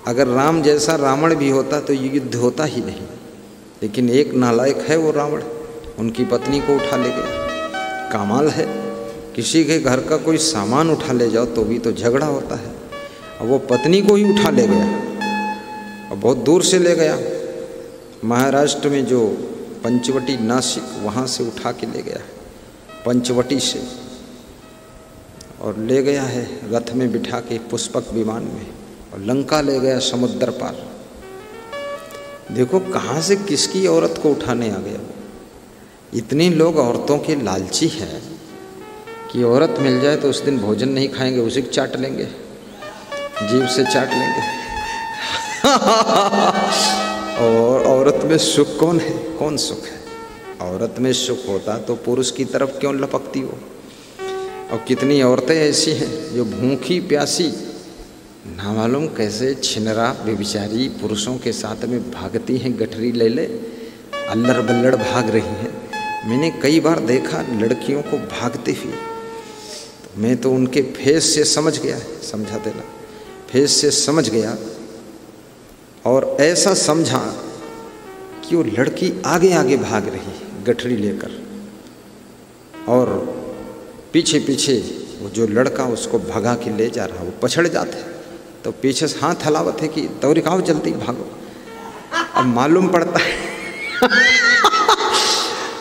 अगर राम जैसा रावण भी होता तो युद्ध होता ही नहीं, लेकिन एक नालायक है वो रावण, उनकी पत्नी को उठा ले गया। कमाल है, किसी के घर का कोई सामान उठा ले जाओ तो भी तो झगड़ा होता है, अब वो पत्नी को ही उठा ले गया और बहुत दूर से ले गया। महाराष्ट्र में जो पंचवटी नासिक, वहाँ से उठा के ले गया, पंचवटी से, और ले गया है रथ में बिठा के पुष्पक विमान में, और लंका ले गया समुद्र पार। देखो कहाँ से किसकी औरत को उठाने आ गया वो। इतने लोग औरतों के लालची हैं कि औरत मिल जाए तो उस दिन भोजन नहीं खाएंगे, उसी को चाट लेंगे, जीभ से चाट लेंगे। और औरत में सुख कौन है, कौन सुख है? औरत में सुख होता तो पुरुष की तरफ क्यों लपकती हो? और कितनी औरतें ऐसी हैं जो भूखी प्यासी ना मालूम कैसे छिनरा बेबिचारी पुरुषों के साथ में भागती हैं, गठरी ले ले अल्लड़ बल्लड़ भाग रही हैं। मैंने कई बार देखा लड़कियों को भागते हुए, तो मैं तो उनके फेस से समझ गया, समझा देना, फेस से समझ गया, और ऐसा समझा कि वो लड़की आगे आगे भाग रही गठरी लेकर, और पीछे पीछे वो जो लड़का उसको भगा के ले जा रहा, वो पछड़ जाते तो पीछे से हाथ हलावत है कि दौड़िकाओ जल्दी भागो। अब मालूम पड़ता है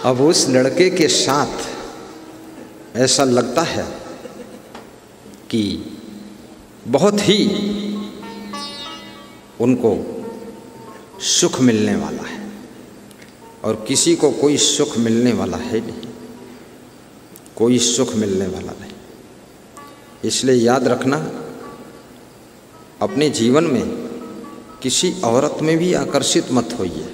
अब उस लड़के के साथ ऐसा लगता है कि बहुत ही उनको सुख मिलने वाला है, और किसी को कोई सुख मिलने वाला है नहीं, कोई सुख मिलने वाला नहीं। इसलिए याद रखना, अपने जीवन में किसी औरत में भी आकर्षित मत होइए,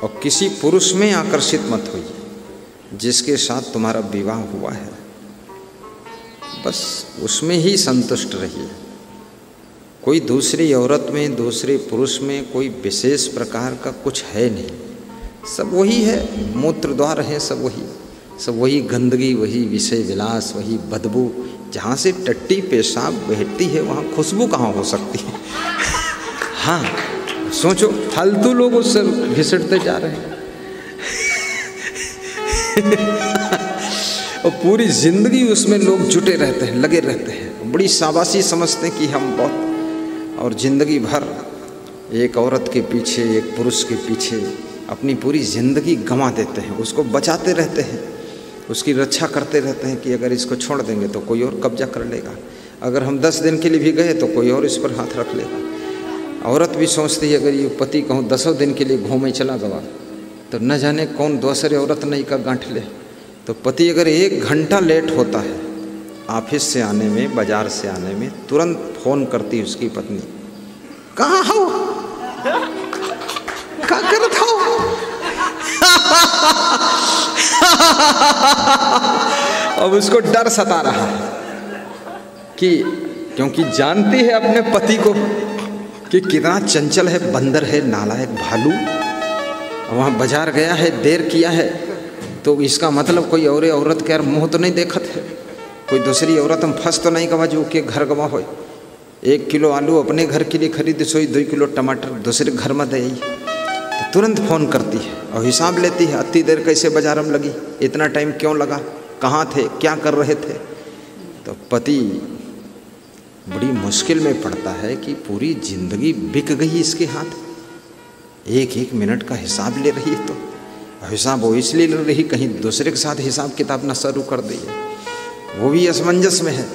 और किसी पुरुष में आकर्षित मत होइए जिसके साथ तुम्हारा विवाह हुआ है, बस उसमें ही संतुष्ट रहिए। कोई दूसरी औरत में, दूसरे पुरुष में कोई विशेष प्रकार का कुछ है नहीं, सब वही है, मूत्र द्वार है, सब वही गंदगी, वही विषय विलास, वही बदबू। जहाँ से टट्टी पेशाब बहती है वहाँ खुशबू कहाँ हो सकती है? हाँ सोचो, फालतू लोग उससे घिसटते जा रहे हैं और पूरी जिंदगी उसमें लोग जुटे रहते हैं, लगे रहते हैं, बड़ी शाबाशी समझते हैं कि हम बहुत, और जिंदगी भर एक औरत के पीछे, एक पुरुष के पीछे अपनी पूरी जिंदगी गंवा देते हैं, उसको बचाते रहते हैं, उसकी रक्षा करते रहते हैं कि अगर इसको छोड़ देंगे तो कोई और कब्जा कर लेगा, अगर हम 10 दिन के लिए भी गए तो कोई और इस पर हाथ रख लेगा। औरत भी सोचती है अगर ये पति कहूँ 10 दिन के लिए घूमे चला गवा तो न जाने कौन दूसरे औरत नहीं का गांठ ले। तो पति अगर 1 घंटा लेट होता है ऑफिस से आने में, बाजार से आने में, तुरंत फ़ोन करती उसकी पत्नी, कहाँ हो, क्या करत हो? अब उसको डर सता रहा है कि, क्योंकि जानती है अपने पति को कि कितना चंचल है, बंदर है, नालायक भालू, वहाँ बाजार गया है, देर किया है, तो इसका मतलब कोई और औरत के यार मुँह तो नहीं देखत है, कोई दूसरी औरत हम फंस तो नहीं गवा जो के घर गवा हो। 1 किलो आलू अपने घर के लिए खरीद, 2 किलो टमाटर दूसरे घर में दे, तो तुरंत फ़ोन करती है और हिसाब लेती है, इतनी देर कैसे बाजार में लगी, इतना टाइम क्यों लगा, कहाँ थे, क्या कर रहे थे। तो पति बड़ी मुश्किल में पड़ता है कि पूरी जिंदगी बिक गई इसके हाथ, 1-1 मिनट का हिसाब ले रही है, तो हिसाब वो इसलिए ले रही कहीं दूसरे के साथ हिसाब किताब ना शुरू कर दी है, वो भी असमंजस में है।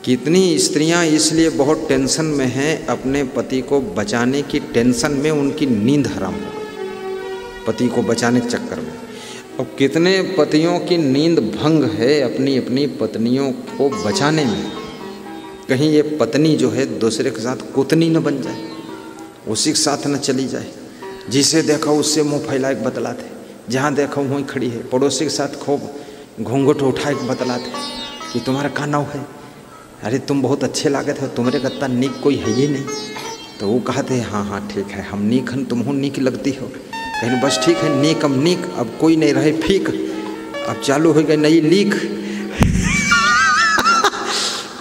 कितनी स्त्रियां इसलिए बहुत टेंशन में हैं, अपने पति को बचाने की टेंशन में उनकी नींद हराम हो गई पति को बचाने के चक्कर में। और कितने पतियों की नींद भंग है अपनी अपनी पत्नियों को बचाने में, कहीं ये पत्नी जो है दूसरे के साथ कुतनी न बन जाए, उसी के साथ न चली जाए, जिसे देखा उससे मुँह फैला के बतलाते, जहाँ देखा वहीं खड़ी है, पड़ोसी के साथ खूब घूंघट उठा के बतलाते कि तुम्हारा का नाव है, अरे तुम बहुत अच्छे लागत हो, तुम्हारे कत्ता नीक कोई है ही नहीं। तो वो कहते हैं हाँ हाँ ठीक है, हम नीक हन, तुम हो नीक लगती हो, कहीं बस ठीक है, नीक हम नीक, अब कोई नहीं रहे फीक, अब चालू हो गई नई लीक।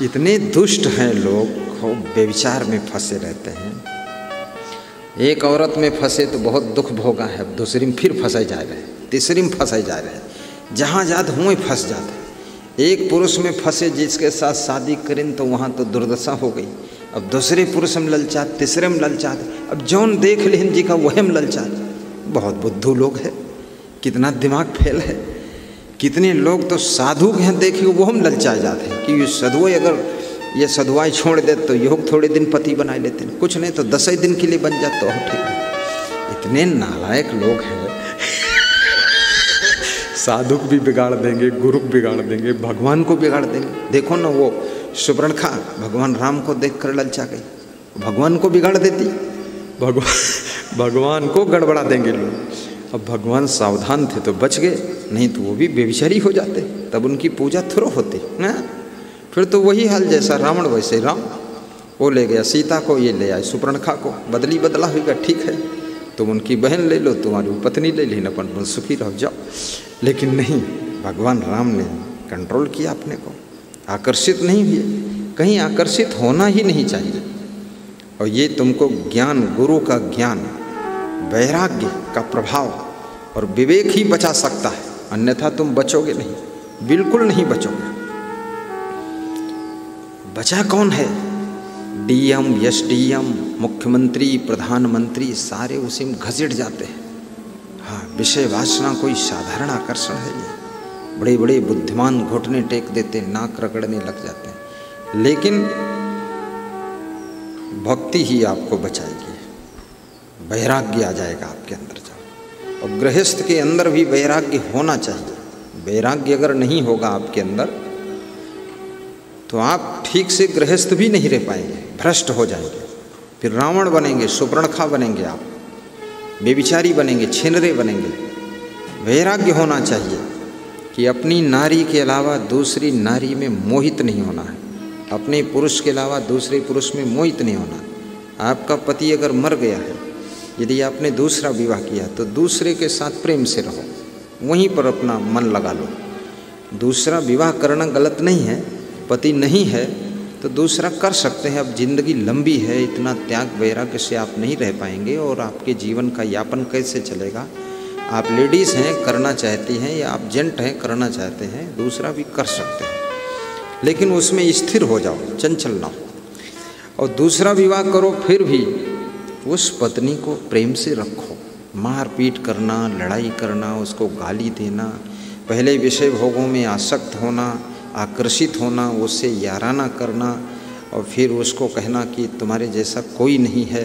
इतने दुष्ट हैं लोग, खूब व्यभिचार में फंसे रहते हैं। एक औरत में फंसे तो बहुत दुख भोगा है, अब दूसरी में फिर फंसे जा रहे हैं, तीसरी में फंसे जा रहे हैं, जहाँ जात हुए फंस जाते हैं। एक पुरुष में फंसे जिसके साथ शादी करें तो वहाँ तो दुर्दशा हो गई। अब दूसरे पुरुष में ललचात, तीसरे में ललचात, अब जौन देख लेन जी का वह में ललचात। बहुत बुद्धू लोग हैं, कितना दिमाग फेल है। कितने लोग तो साधु हैं देखिए वो हम ललचा जाते हैं कि ये साधुए अगर ये साधुआई छोड़ दे तो योग थोड़े दिन पति बना लेते हैं, कुछ नहीं तो 10 ही दिन के लिए बन जाते हो, ठीक है। इतने नालायक लोग हैं, साधु भी बिगाड़ देंगे, गुरु बिगाड़ देंगे, भगवान को बिगाड़ देंगे। देखो ना वो सुपर्णखा भगवान राम को देखकर ललचा गई, भगवान को बिगाड़ देती, भगवान को गड़बड़ा देंगे लोग। अब भगवान सावधान थे तो बच गए, नहीं तो वो भी बेविचारी हो जाते, तब उनकी पूजा थोड़ा होती ना। फिर तो वही हाल जैसा रावण वैसे राम, वो ले गया सीता को, ये ले आए सुपर्णखा को, बदली बदला होगा, ठीक है तुम उनकी बहन ले लो, तुम्हारी पत्नी ले लेना, अपन सुखी रहो जाओ। लेकिन नहीं, भगवान राम ने कंट्रोल किया अपने को, आकर्षित नहीं हुए, कहीं आकर्षित होना ही नहीं चाहिए। और ये तुमको ज्ञान, गुरु का ज्ञान, वैराग्य का प्रभाव और विवेक ही बचा सकता है, अन्यथा तुम बचोगे नहीं, बिल्कुल नहीं बचोगे। बचा कौन है? डीएम, एसडीएम, मुख्यमंत्री, प्रधानमंत्री सारे उसी में घसीट जाते हैं। हाँ, विषय वासना कोई साधारण आकर्षण है ये। बड़े बड़े बुद्धिमान घुटने टेक देते, नाक रगड़ने लग जाते हैं। लेकिन भक्ति ही आपको बचाएगी, वैराग्य आ जाएगा आपके अंदर जाओ। और गृहस्थ के अंदर भी वैराग्य होना चाहिए। वैराग्य अगर नहीं होगा आपके अंदर तो आप ठीक से गृहस्थ भी नहीं रह पाएंगे, भ्रष्ट हो जाएंगे, फिर रावण बनेंगे, सुपर्णखा बनेंगे, आप बेविचारी बनेंगे, छिनरे बनेंगे। वैराग्य होना चाहिए कि अपनी नारी के अलावा दूसरी नारी में मोहित नहीं होना है, अपने पुरुष के अलावा दूसरे पुरुष में मोहित नहीं होना। आपका पति अगर मर गया है, यदि आपने दूसरा विवाह किया तो दूसरे के साथ प्रेम से रहो, वहीं पर अपना मन लगा लो। दूसरा विवाह करना गलत नहीं है, पति नहीं है तो दूसरा कर सकते हैं। अब जिंदगी लंबी है, इतना त्याग वैराग्य से आप नहीं रह पाएंगे और आपके जीवन का यापन कैसे चलेगा। आप लेडीज़ हैं, करना चाहती हैं, या आप जेंट हैं, करना चाहते हैं, दूसरा भी कर सकते हैं, लेकिन उसमें स्थिर हो जाओ, चंचल ना हो। और दूसरा विवाह करो, फिर भी उस पत्नी को प्रेम से रखो। मारपीट करना, लड़ाई करना, उसको गाली देना, पहले विषय भोगों में आसक्त होना, आकर्षित होना, उससे याराना करना और फिर उसको कहना कि तुम्हारे जैसा कोई नहीं है,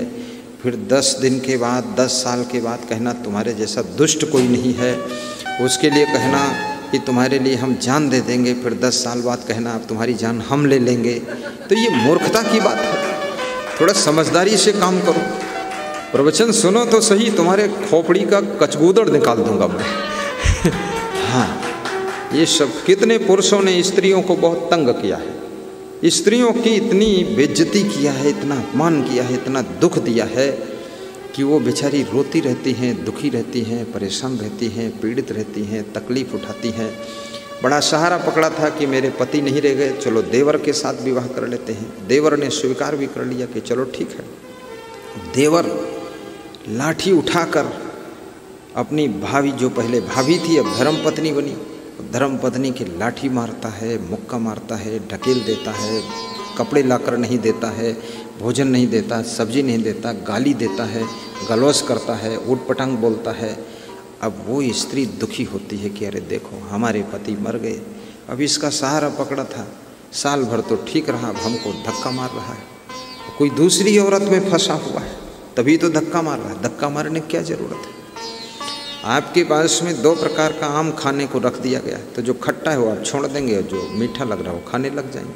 फिर 10 दिन के बाद, 10 साल के बाद कहना तुम्हारे जैसा दुष्ट कोई नहीं है, उसके लिए कहना कि तुम्हारे लिए हम जान दे देंगे, फिर 10 साल बाद कहना अब तुम्हारी जान हम ले लेंगे। तो ये मूर्खता की बात है, थोड़ा समझदारी से काम करो। प्रवचन सुनो तो सही, तुम्हारे खोपड़ी का कचगूदड़ निकाल दूंगा मैं। हाँ, ये सब कितने पुरुषों ने स्त्रियों को बहुत तंग किया है, स्त्रियों की इतनी बेइज्जती किया है, इतना अपमान किया है, इतना दुख दिया है कि वो बेचारी रोती रहती हैं, दुखी रहती हैं, परेशान रहती हैं, पीड़ित रहती हैं, तकलीफ़ उठाती हैं। बड़ा सहारा पकड़ा था कि मेरे पति नहीं रह गए, चलो देवर के साथ विवाह कर लेते हैं। देवर ने स्वीकार भी कर लिया कि चलो ठीक है। देवर लाठी उठाकर अपनी भाभी, जो पहले भाभी थी अब धर्मपत्नी बनी, धर्मपत्नी की लाठी मारता है, मुक्का मारता है, ढकेल देता है, कपड़े लाकर नहीं देता है, भोजन नहीं देता, सब्जी नहीं देता, गाली देता है, गलौज करता है, ऊट पटांग बोलता है। अब वो स्त्री दुखी होती है कि अरे देखो हमारे पति मर गए, अब इसका सहारा पकड़ा था, साल भर तो ठीक रहा, अब हमको धक्का मार रहा है। कोई दूसरी औरत में फंसा हुआ है तभी तो धक्का मार रहा है, धक्का मारने की क्या ज़रूरत है। आपके पास में 2 प्रकार का आम खाने को रख दिया गया है, तो जो खट्टा है वो आप छोड़ देंगे और जो मीठा लग रहा है वो खाने लग जाएंगे।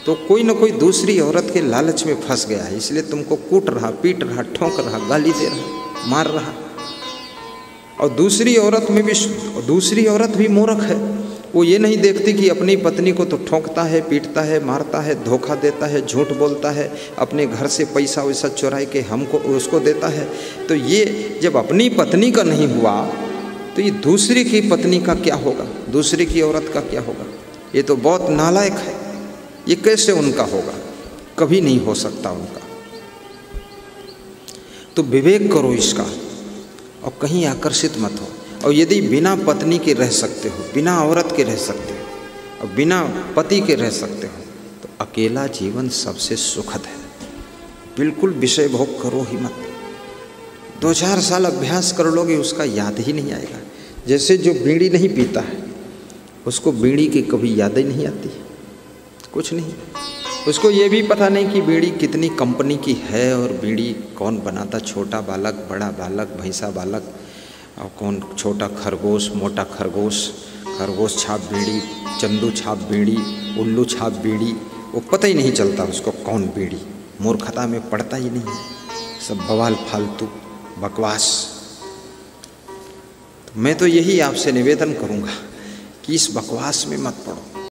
तो कोई ना कोई दूसरी औरत के लालच में फंस गया है, इसलिए तुमको कूट रहा, पीट रहा, ठोंक रहा, गाली दे रहा, मार रहा। और दूसरी औरत भी मूर्ख है, वो ये नहीं देखती कि अपनी पत्नी को तो ठोंकता है, पीटता है, मारता है, धोखा देता है, झूठ बोलता है, अपने घर से पैसा वैसा चुराए के हमको उसको देता है। तो ये जब अपनी पत्नी का नहीं हुआ तो ये दूसरी की पत्नी का क्या होगा, दूसरी की औरत का क्या होगा। ये तो बहुत नालायक है, ये कैसे उनका होगा। कभी नहीं हो सकता उनका। तो विवेक करो इसका और कहीं आकर्षित मत हो। और यदि बिना पत्नी के रह सकते हो, बिना औरत के रह सकते हो और बिना पति के रह सकते हो, तो अकेला जीवन सबसे सुखद है। बिल्कुल विषय भोग करो ही मत। 2-4 साल अभ्यास कर लोगे उसका याद ही नहीं आएगा। जैसे जो बीड़ी नहीं पीता है उसको बीड़ी की कभी याद ही नहीं आती, कुछ नहीं। उसको ये भी पता नहीं कि बीड़ी कितनी कंपनी की है और बीड़ी कौन बनाता, छोटा बालक, बड़ा बालक, भैंसा बालक, और कौन छोटा खरगोश, मोटा खरगोश, खरगोश छाप बीड़ी, चंदू छाप बीड़ी, उल्लू छाप बीड़ी, वो पता ही नहीं चलता उसको कौन बीड़ी। मूर्खता में पड़ता ही नहीं, सब बवाल फालतू बकवास। तो मैं तो यही आपसे निवेदन करूँगा कि इस बकवास में मत पड़ो।